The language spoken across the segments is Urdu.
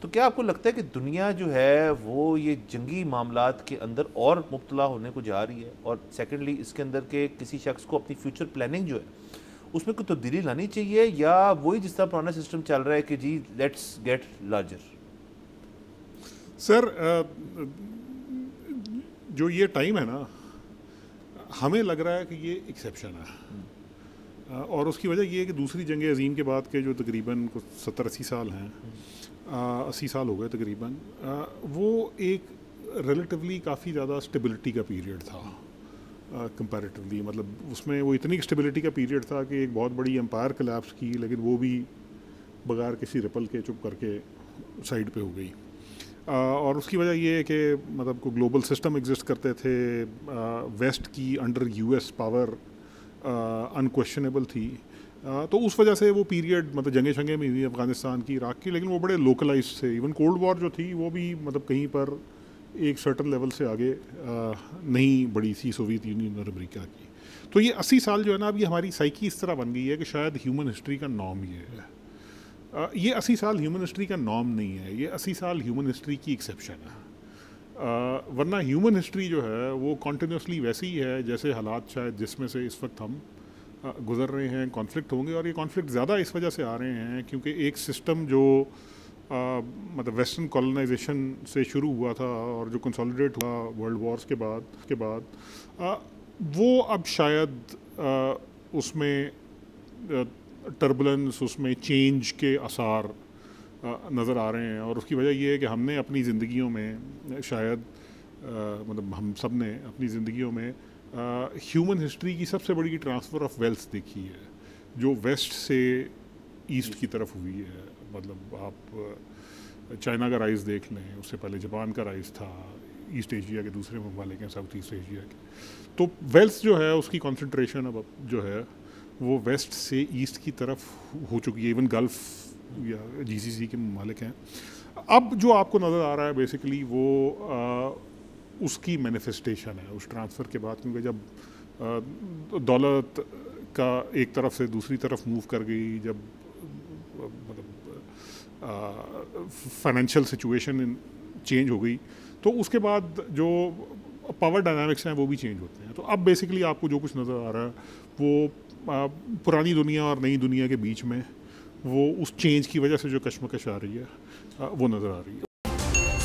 تو کیا آپ کو لگتا ہے کہ دنیا جو ہے وہ یہ جنگی معاملات کے اندر اور مبتلا ہونے کو جا رہی ہے؟ اور سیکنڈلی اس کے اندر کہ کسی شخص کو اپنی فیوچر پلاننگ جو ہے اس میں کوئی تبدیلی لانی چاہیے، یا وہی جس طرح پرانا سسٹم چل رہا ہے کہ جی لیٹس گیٹ لارجر؟ سر جو یہ ٹائم ہے نا، ہمیں لگ رہا ہے کہ یہ ایکسیپشن ہے، اور اس کی وجہ یہ ہے کہ دوسری جنگ عظیم کے بعد کے جو تقریباً 70-80 سال ہیں، 80 سال ہو گئے تقریباً، وہ ایک ریلیٹیولی کافی زیادہ اسٹیبلٹی کا پیریڈ تھا کمپیریٹیولی. مطلب اس میں وہ اتنی اسٹیبلٹی کا پیریڈ تھا کہ ایک بہت بڑی امپائر کلیپس کی، لیکن وہ بھی بغیر کسی رپل کے چپ کر کے سائڈ پہ ہو گئی. اور اس کی وجہ یہ ہے کہ مطلب کو گلوبل سسٹم ایگزسٹ کرتے تھے، ویسٹ کی انڈر یو ایس پاور انکویشچنیبل تھی، تو اس وجہ سے وہ پیریڈ مطلب جنگیں شنگیں میں ہوئی افغانستان کی، عراق کی، لیکن وہ بڑے لوکلائز تھے. ایون کولڈ وار جو تھی وہ بھی مطلب کہیں پر ایک سرٹن لیول سے آگے نہیں بڑھی تھی سوویت یونین اور امریکہ کی. تو یہ 80 سال جو ہے نا، اب یہ ہماری سائیکی اس طرح بن گئی ہے کہ شاید ہیومن ہسٹری کا نام یہ ہے. یہ 80 سال ہیومن ہسٹری کا نام نہیں ہے، یہ 80 سال ہیومن ہسٹری کی ایکسیپشن ہے. ورنہ ہیومن ہسٹری جو ہے وہ کنٹینیوسلی ویسی ہی ہے جیسے حالات شاید جس میں سے اس وقت ہم گزر رہے ہیں. کانفلکٹ ہوں گے، اور یہ کانفلکٹ زیادہ اس وجہ سے آ رہے ہیں کیونکہ ایک سسٹم جو مطلب ویسٹرن کولونائزیشن سے شروع ہوا تھا اور جو کنسالیڈیٹ ہوا ورلڈ وارز کے بعد وہ اب شاید اس میں ٹربولنس، اس میں چینج کے آثار نظر آ رہے ہیں. اور اس کی وجہ یہ ہے کہ ہم نے اپنی زندگیوں میں شاید مطلب ہم سب نے اپنی زندگیوں میں ہیومن ہسٹری کی سب سے بڑی ٹرانسفر آف ویلتھ دیکھی ہے جو ویسٹ سے ایسٹ کی طرف ہوئی ہے. مطلب آپ چائنا کا رائز دیکھ لیں، اس سے پہلے جاپان کا رائز تھا، ایسٹ ایشیا کے دوسرے ممالک ہیں، ساؤتھ ایسٹ ایشیا کے. تو ویلتھ جو ہے اس کی کنسنٹریشن اب جو ہے وہ ویسٹ سے ایسٹ کی طرف ہو چکی ہے. ایون گلف یا جی سی سی کے ممالک ہیں. اب جو آپ کو نظر آ رہا ہے بیسیکلی وہ اس کی مینیفیسٹیشن ہے اس ٹرانسفر کے بعد، کیونکہ جب دولت کا ایک طرف سے دوسری طرف موو کر گئی، جب مطلب فائنینشیل سچویشن چینج ہو گئی، تو اس کے بعد جو پاور ڈائنامکس ہیں وہ بھی چینج ہوتے ہیں. تو اب بیسیکلی آپ کو جو کچھ نظر آ رہا ہے وہ پرانی دنیا اور نئی دنیا کے بیچ میں وہ اس چینج کی وجہ سے جو کشمکش آ رہی ہے وہ نظر آ رہی ہے.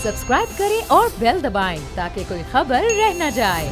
سبسکرائب کریں اور بیل دبائیں تاکہ کوئی خبر رہ نہ جائے.